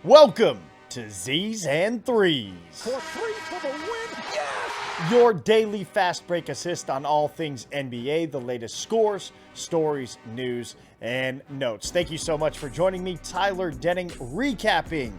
Welcome to Z's and Threes, For three for the win. Yes! your daily fast break assist on all things NBA, the latest scores, stories, news, and notes. Thank you so much for joining me, Tyler Denning, recapping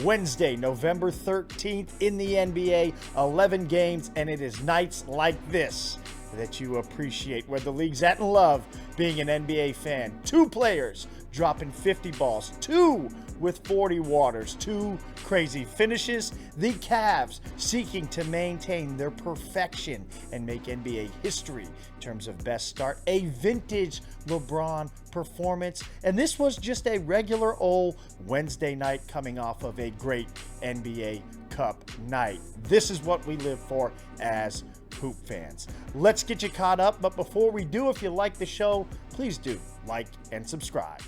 Wednesday, November 13th in the NBA, 11 games, and it is nights like this that you appreciate where the league's at and love being an NBA fan. Two players dropping 50 balls, two with 40 waters, two crazy finishes. The Cavs seeking to maintain their perfection and make NBA history in terms of best start. A vintage LeBron performance. And this was just a regular old Wednesday night coming off of a great NBA Cup night. This is what we live for as hoop fans. Let's get you caught up. But before we do, if you like the show, please do like and subscribe.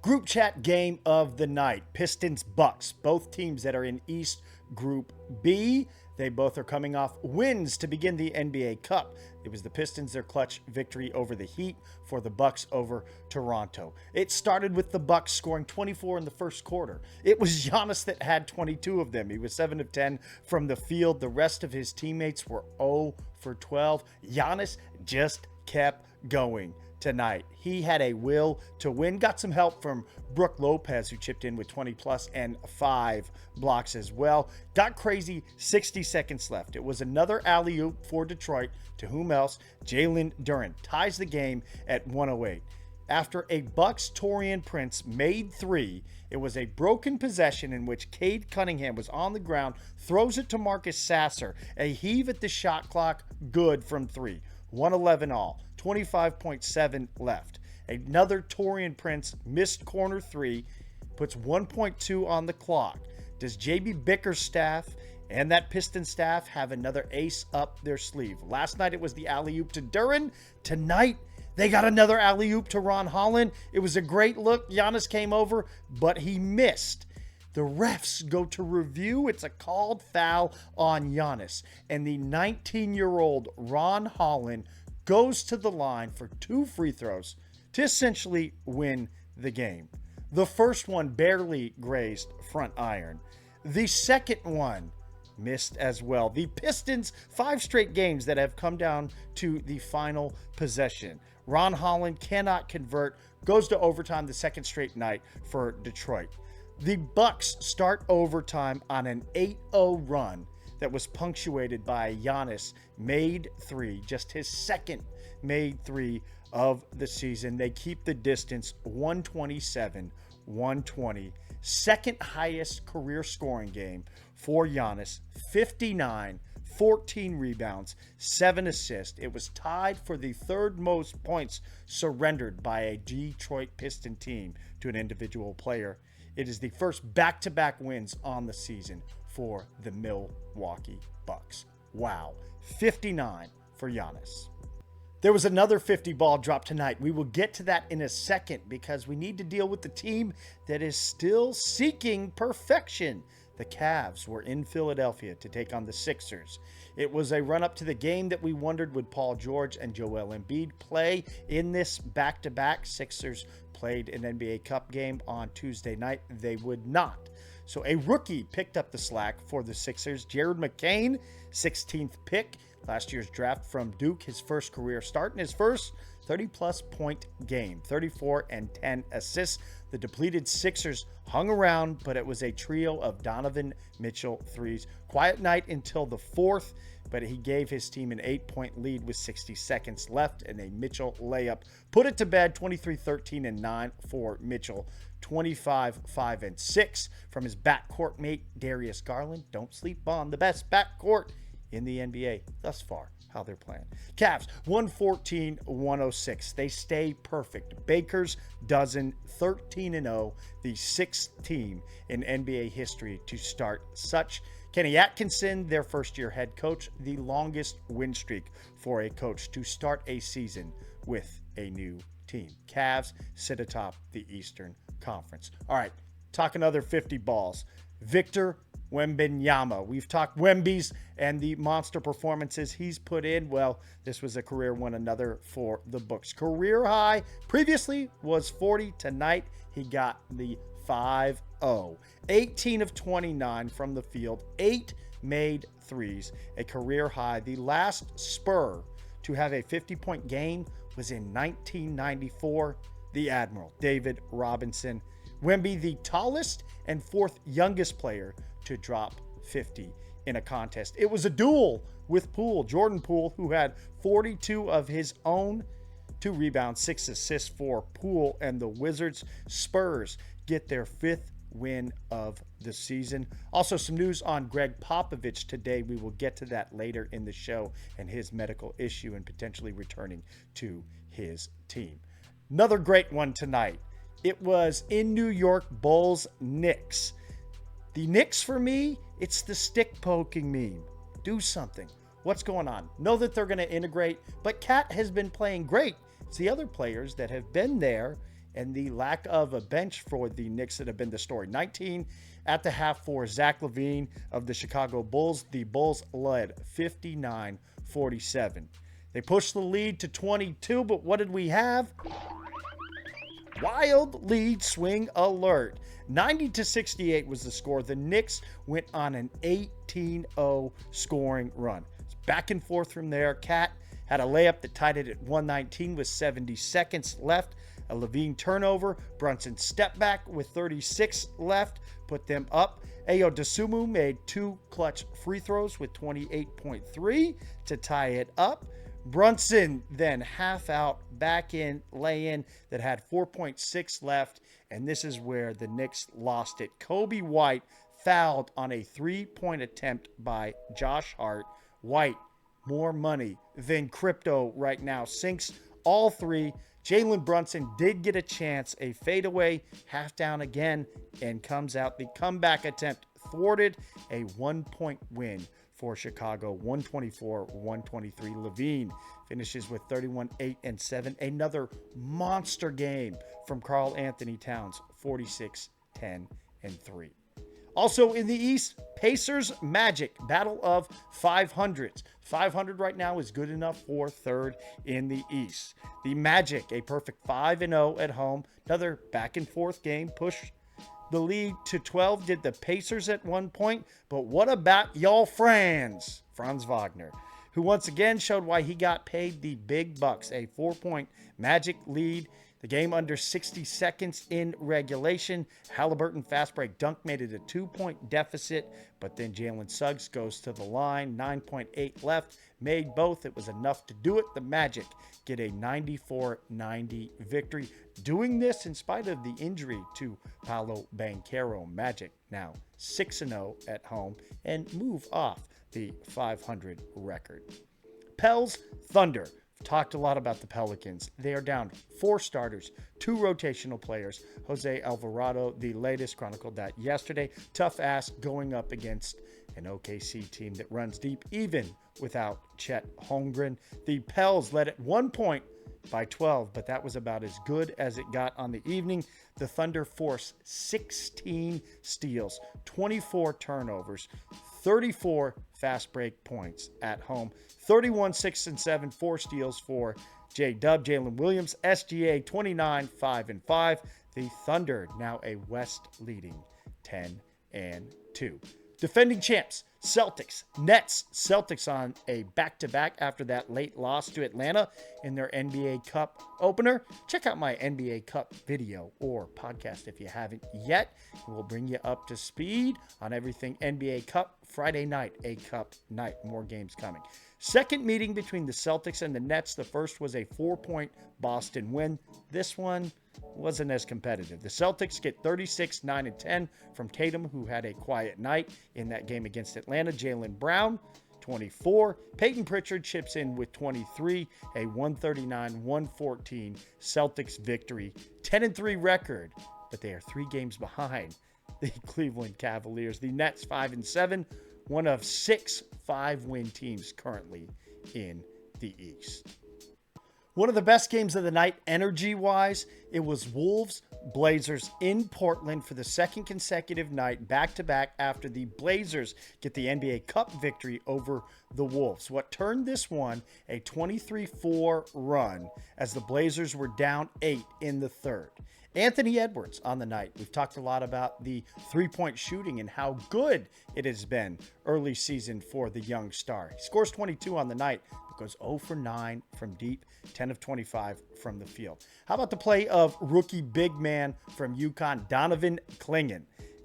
Group chat game of the night, Pistons Bucks, both teams that are in East Group B. They both are coming off wins to begin the NBA Cup. It was the Pistons, their clutch victory over the Heat, for the Bucks over Toronto. It started with the Bucks scoring 24 in the first quarter. It was Giannis that had 22 of them. He was 7 of 10 from the field. The rest of his teammates were 0 for 12. Giannis just kept going tonight. He had a will to win. Got some help from Brook Lopez, who chipped in with 20 plus and 5 blocks as well. Got crazy, 60 seconds left. It was another alley-oop for Detroit. To whom else? Jalen Duren ties the game at 108. After a Bucks Taurean Prince made three, it was a broken possession in which Cade Cunningham was on the ground, throws it to Marcus Sasser. A heave at the shot clock, good from three. 111 all. 25.7 left. Another Taurean Prince missed corner three, puts 1.2 on the clock. Does JB Bickerstaff and that Piston staff have another ace up their sleeve? Last night it was the alley-oop to Duren. Tonight they got another alley-oop to Ron Holland. It was a great look. Giannis came over, but he missed. The refs go to review. It's a called foul on Giannis. And the 19-year-old Ron Holland goes to the line for 2 free throws to essentially win the game. The first one barely grazed front iron. The second one missed as well. The Pistons, 5 straight games that have come down to the final possession. Ron Holland cannot convert, goes to overtime the second straight night for Detroit. The Bucks start overtime on an 8-0 run that was punctuated by a Giannis made three, just his second made three of the season. They keep the distance 127-120. Second highest career scoring game for Giannis, 59, 14 rebounds, 7 assists. It was tied for the third most points surrendered by a Detroit Piston team to an individual player. It is the first back-to-back wins on the season for the Milwaukee Bucks. Wow. 59 for Giannis. There was another 50 ball drop tonight. We will get to that in a second because we need to deal with the team that is still seeking perfection. The Cavs were in Philadelphia to take on the Sixers. It was a run-up to the game that we wondered would Paul George and Joel Embiid play in this back-to-back. Sixers played an NBA Cup game on Tuesday night. They would not. So a rookie picked up the slack for the Sixers. Jared McCain, 16th pick, last year's draft from Duke, his first career start in his first 30-plus point game, 34 and 10 assists. The depleted Sixers hung around, but it was a trio of Donovan Mitchell threes. Quiet night until the fourth, but he gave his team an 8-point lead with 60 seconds left, and a Mitchell layup put it to bed. 23-13 and 9 for Mitchell. 25, 5, and 6 from his backcourt mate, Darius Garland. Don't sleep on the best backcourt in the NBA thus far, how they're playing. Cavs, 114-106. They stay perfect. Baker's dozen, 13-0, the sixth team in NBA history to start such. Kenny Atkinson, their first-year head coach, the longest win streak for a coach to start a season with a new team. Cavs sit atop the Eastern Conference. All right, talk another 50 balls. Victor Wembenyama. We've talked Wemby's and the monster performances he's put in. Well, this was a career one, another for the books. Career high previously was 40. Tonight, he got the 5-0. 18 of 29 from the field, 8 made threes, a career high. The last Spur to have a 50-point game was in 1994, the Admiral, David Robinson. Wemby, the tallest and fourth youngest player to drop 50 in a contest. It was a duel with Poole, Jordan Poole, who had 42 of his own, 2 rebounds, 6 assists for Poole, and the Wizards. Spurs get their 5th win of the season. Also, some news on Greg Popovich today. We will get to that later in the show and his medical issue and potentially returning to his team. Another great one tonight. It was in New York, Bulls, Knicks. The Knicks, for me, it's the stick poking meme. Do something. What's going on? Know that they're going to integrate, but Cat has been playing great. It's the other players that have been there and the lack of a bench for the Knicks that have been the story. 19 at the half for Zach LaVine of the Chicago Bulls. The Bulls led 59-47. They pushed the lead to 22, but what did we have? Wild lead swing alert. 90-68 was the score. The Knicks went on an 18-0 scoring run. It's back and forth from there. Cat had a layup that tied it at 119 with 70 seconds left. A LaVine turnover. Brunson step back with 36 left. Put them up. Ayo Dosunmu made 2 clutch free throws with 28.3 to tie it up. Brunson then half out, back in, lay in that had 4.6 left. And this is where the Knicks lost it. Kobe White fouled on a 3-point attempt by Josh Hart. White, more money than crypto right now. Sinks all 3. Jalen Brunson did get a chance, a fadeaway, half down again, and comes out. The comeback attempt thwarted, a 1-point win for Chicago, 124-123. LaVine finishes with 31, 8, and 7. Another monster game from Karl Anthony Towns, 46, 10, and 3. Also in the East, Pacers, Magic, battle of 500s. 500 right now is good enough for third in the East. The Magic, a perfect 5-0 at home. Another back and forth game, pushed the lead to 12, did the Pacers at one point. But what about y'all Franz Wagner, who once again showed why he got paid the big bucks. A 4-point Magic lead. The game under 60 seconds in regulation. Halliburton fast break dunk made it a 2-point deficit, but then Jalen Suggs goes to the line. 9.8 left, made both. It was enough to do it. The Magic get a 94-90 victory. Doing this in spite of the injury to Paolo Banchero. Magic now 6-0 at home and move off the 500 record. Pels Thunder. Talked a lot about the Pelicans. They are down 4 starters, 2 rotational players. Jose Alvarado, the latest, chronicled that yesterday. Tough ass going up against an OKC team that runs deep, even without Chet Holmgren. The Pels led at 1 point by 12, but that was about as good as it got on the evening. The Thunder forced 16 steals, 24 turnovers, 34 fast break points at home. 31, 6, and 7, 4 steals for J-Dub. Jalen Williams, SGA, 29, 5, and 5. The Thunder now a West leading 10 and 2. Defending champs, Celtics, Nets. Celtics on a back-to-back after that late loss to Atlanta in their NBA Cup opener. Check out my NBA Cup video or podcast if you haven't yet. We'll bring you up to speed on everything NBA Cup. Friday night, a Cup night. More games coming. Second meeting between the Celtics and the Nets. The first was a 4-point Boston win. This one wasn't as competitive. The Celtics get 36, 9, and 10 from Tatum, who had a quiet night in that game against Atlanta. Jaylen Brown, 24. Peyton Pritchard chips in with 23, a 139-114 Celtics victory. 10-3 record, but they are 3 games behind the Cleveland Cavaliers. The Nets 5-7, one of 6 5-win teams currently in the East. One of the best games of the night, energy-wise, it was Wolves-Blazers in Portland for the second consecutive night, back-to-back, after the Blazers get the NBA Cup victory over the Wolves. What turned this one a 23-4 run as the Blazers were down 8 in the third. Anthony Edwards on the night. We've talked a lot about the three-point shooting and how good it has been early season for the young star. He scores 22 on the night, but goes 0 for 9 from deep, 10 of 25 from the field. How about the play of rookie big man from UConn, Donovan Clingan?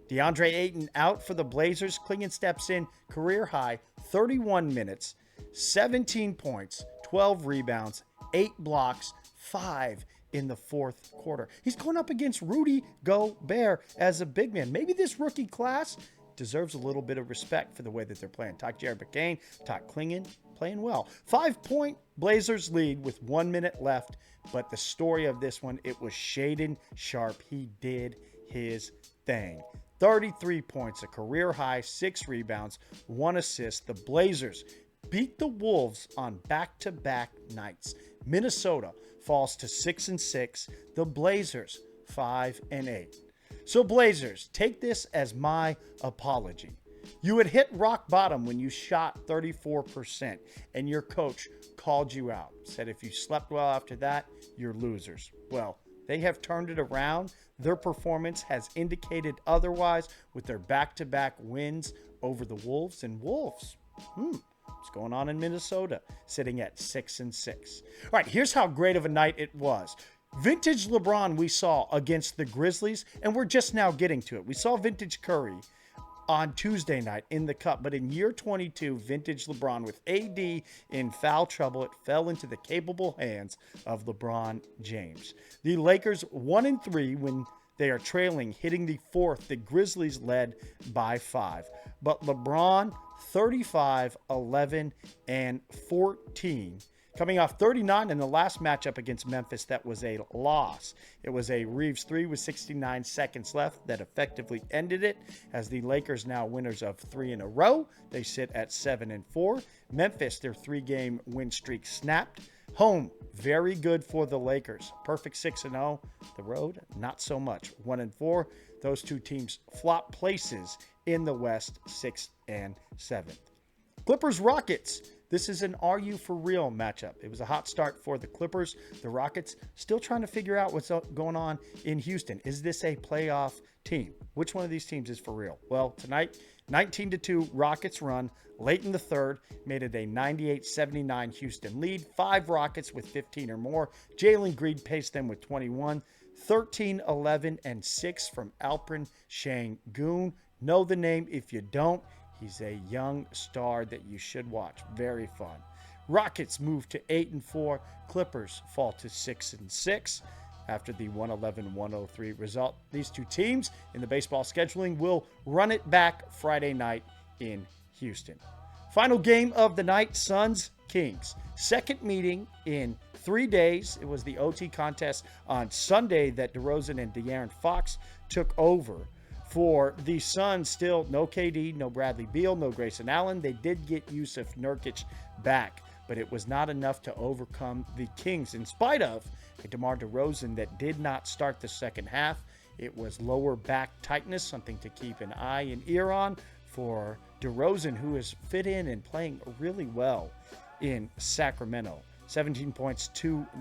DeAndre Ayton out for the Blazers. Clingan steps in, career high, 31 minutes, 17 points, 12 rebounds, 8 blocks, 5 in the fourth quarter. He's going up against Rudy Gobert as a big man. Maybe this rookie class deserves a little bit of respect for the way that they're playing. Talk Jared McCain, talk Clingan, playing well. 5-point Blazers lead with 1 minute left, but the story of this one, it was Shaedon Sharpe. He did his thing. 33 points, a career high, 6 rebounds, 1 assist. The Blazers beat the Wolves on back-to-back nights. Minnesota falls to 6-6. The Blazers 5-8. So Blazers, take this as my apology. You had hit rock bottom when you shot 34%, and your coach called you out. Said if you slept well after that, you're losers. Well, they have turned it around. Their performance has indicated otherwise with their back-to-back wins over the Wolves. And Wolves, what's going on in Minnesota? Sitting at 6-6. All right, here's how great of a night it was. Vintage LeBron we saw against the Grizzlies, and we're just now getting to it. We saw vintage Curry on Tuesday night in the Cup, but in year 22, vintage LeBron with AD in foul trouble, it fell into the capable hands of LeBron James. The Lakers 1-3 when they are trailing, hitting the fourth. The Grizzlies led by 5. But LeBron 35, 11, and 14. Coming off 39 in the last matchup against Memphis, that was a loss. It was a Reeves 3 with 69 seconds left that effectively ended it, as the Lakers now winners of 3 in a row. They sit at 7-4. Memphis, their 3-game win streak snapped. Home, very good for the Lakers. Perfect 6-0. The road, not so much. 1-4. Those two teams flop places in the West, 6th and 7th. Clippers-Rockets. This is an are you for real matchup. It was a hot start for the Clippers. The Rockets still trying to figure out what's going on in Houston. Is this a playoff team? Which one of these teams is for real? Well, tonight, 19-2 Rockets run. Late in the third, made it a 98-79 Houston lead. 5 Rockets with 15 or more. Jalen Green paced them with 21. 13, 11, and 6 from Alperen Şengün. Know the name if you don't. He's a young star that you should watch. Very fun. Rockets move to 8-4. Clippers fall to 6-6 after the 111-103 result. These two teams in the baseball scheduling will run it back Friday night in Houston. Final game of the night, Suns-Kings. Second meeting in 3 days. It was the OT contest on Sunday that DeRozan and De'Aaron Fox took over. For the Suns, still no KD, no Bradley Beal, no Grayson Allen. They did get Yusuf Nurkic back, but it was not enough to overcome the Kings in spite of a DeMar DeRozan that did not start the second half. It was lower back tightness, something to keep an eye and ear on for DeRozan, who has fit in and playing really well in Sacramento. 17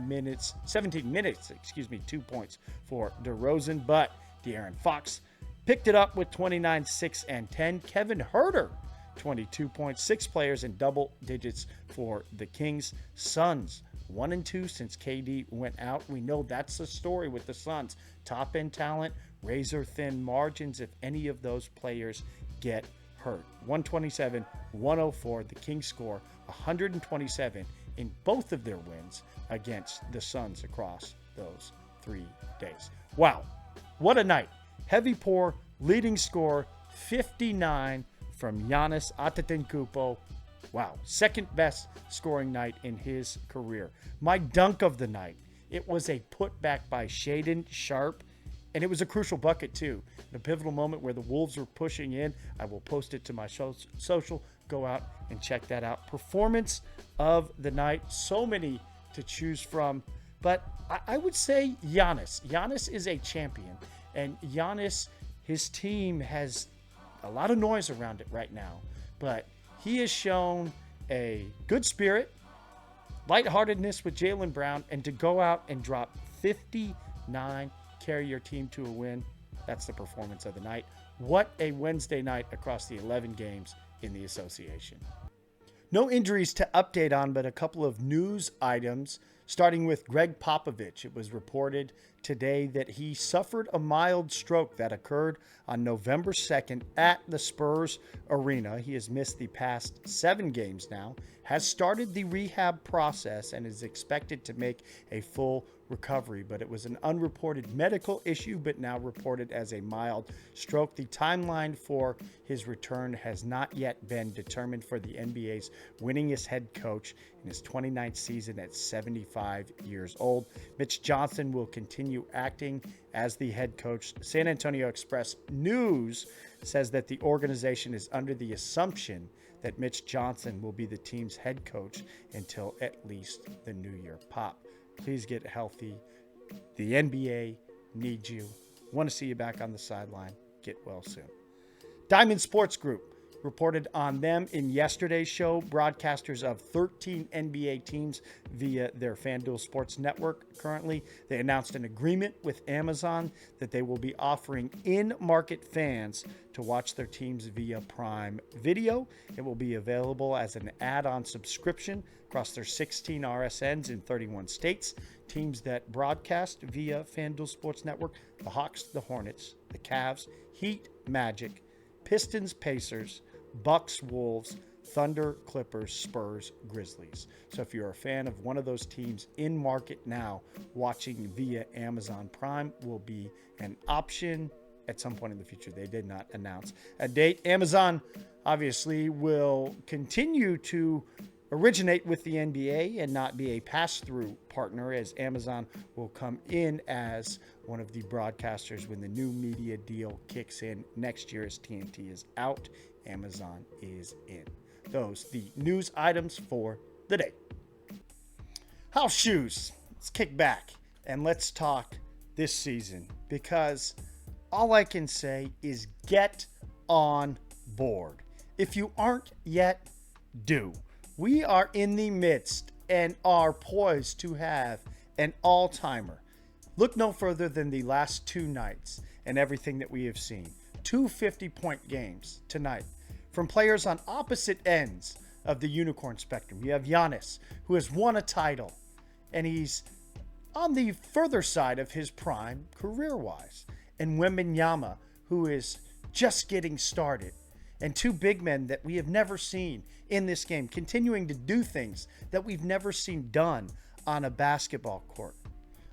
minutes, 2 points for DeRozan, but De'Aaron Fox picked it up with 29, 6, and 10. Kevin Huerter, 22 points, 6 players in double digits for the Kings. Suns, 1-2 since KD went out. We know that's the story with the Suns. Top-end talent, razor-thin margins if any of those players get hurt. 127-104. The Kings score 127 in both of their wins against the Suns across those 3 days. Wow, what a night. Heavy pour, leading score, 59 from Giannis Antetokounmpo. Wow, second best scoring night in his career. My dunk of the night, it was a putback by Shaedon Sharpe, and it was a crucial bucket too. In a pivotal moment where the Wolves were pushing in. I will post it to my social. Go out and check that out. Performance of the night. So many to choose from. But I would say Giannis. Giannis is a champion. And Giannis, his team has a lot of noise around it right now. But he has shown a good spirit, lightheartedness with Jaylen Brown, and to go out and drop 59, carry your team to a win. That's the performance of the night. What a Wednesday night across the 11 games in the association. No injuries to update on, but a couple of news items, starting with Greg Popovich. It was reported today that he suffered a mild stroke that occurred on November 2nd at the Spurs arena. He has missed the past 7 games now, has started the rehab process, and is expected to make a full recovery. But it was an unreported medical issue, but now reported as a mild stroke. The timeline for his return has not yet been determined for the NBA's winningest head coach in his 29th season at 75 years old. Mitch Johnson will continue acting as the head coach. San Antonio Express News says that the organization is under the assumption that Mitch Johnson will be the team's head coach until at least the new year. Pop, please get healthy. The NBA needs you. Want to see you back on the sideline. Get well soon. Diamond Sports Group reported on them in yesterday's show. Broadcasters of 13 NBA teams via their FanDuel Sports Network currently. They announced an agreement with Amazon that they will be offering in-market fans to watch their teams via Prime Video. It will be available as an add-on subscription across their 16 RSNs in 31 states. Teams that broadcast via FanDuel Sports Network: the Hawks, the Hornets, the Cavs, Heat, Magic, Pistons, Pacers, Bucks, Wolves, Thunder, Clippers, Spurs, Grizzlies. So if you're a fan of one of those teams in market now, watching via Amazon Prime will be an option at some point in the future. They did not announce a date. Amazon obviously will continue to originate with the NBA and not be a pass-through partner, as Amazon will come in as one of the broadcasters when the new media deal kicks in next year. As TNT is out, Amazon is in. Those the news items for the day. House shoes. Let's kick back and let's talk this season, because all I can say is get on board. If you aren't yet, do. We are in the midst and are poised to have an all-timer. Look no further than the last 2 nights and everything that we have seen. 2 50-point games tonight from players on opposite ends of the unicorn spectrum. You have Giannis, who has won a title, and he's on the further side of his prime career-wise. And Wemby, who is just getting started. And 2 big men that we have never seen in this game, continuing to do things that we've never seen done on a basketball court.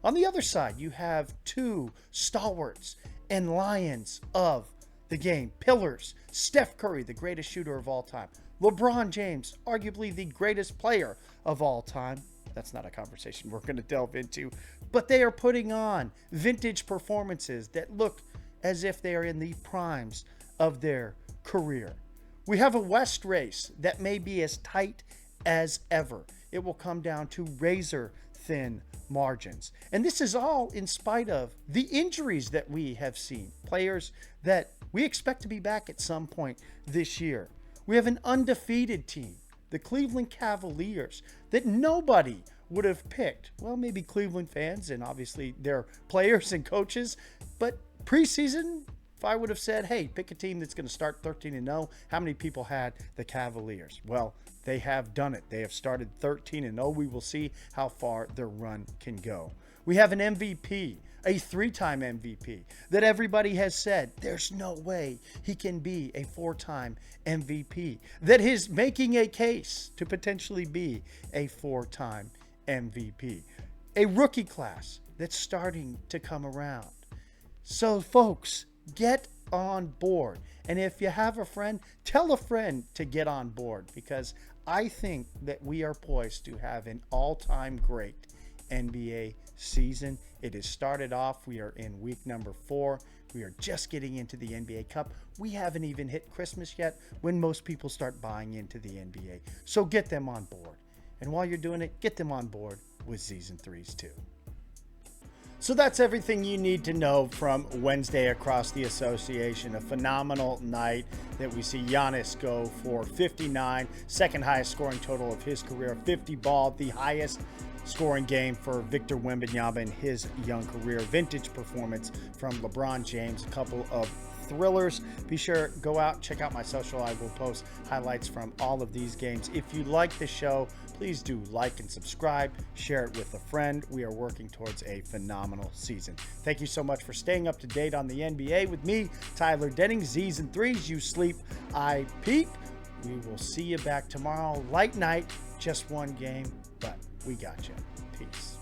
On the other side, you have 2 stalwarts and lions of the game, pillars. Steph Curry, the greatest shooter of all time. LeBron James, arguably the greatest player of all time. That's not a conversation we're going to delve into. But they are putting on vintage performances that look as if they are in the primes of their career. We have a West race that may be as tight as ever. It will come down to razor thin margins. And this is all in spite of the injuries that we have seen. Players that we expect to be back at some point this year. We have an undefeated team, the Cleveland Cavaliers, that nobody would have picked. Well, maybe Cleveland fans and obviously their players and coaches, but preseason, if I would have said, hey, pick a team that's going to start 13-0, how many people had the Cavaliers? Well, they have done it. They have started 13-0. We will see how far their run can go. We have an MVP, a 3-time MVP, that everybody has said there's no way he can be a 4-time MVP, that is making a case to potentially be a 4-time MVP. A rookie class that's starting to come around. So, folks, get on board. And if you have a friend, tell a friend to get on board, because I think that we are poised to have an all-time great NBA season. It has started off. We are in week number 4. We are just getting into the NBA Cup. We haven't even hit Christmas yet when most people start buying into the NBA. So get them on board. And while you're doing it, get them on board with season 3's too. So that's everything you need to know from Wednesday across the association. A phenomenal night that we see Giannis go for 59, second highest scoring total of his career, 50 ball, the highest scoring game for Victor Wembanyama in his young career. Vintage performance from LeBron James, a couple of thrillers. Be sure, go out, check out my social. I will post highlights from all of these games. If you like the show, please do like and subscribe, share it with a friend. We are working towards a phenomenal season. Thank you so much for staying up to date on the NBA with me, Tyler Denning. Season 3's You Sleep, I Peep. We will see you back tomorrow. Light night, just one game, but we got you. Peace.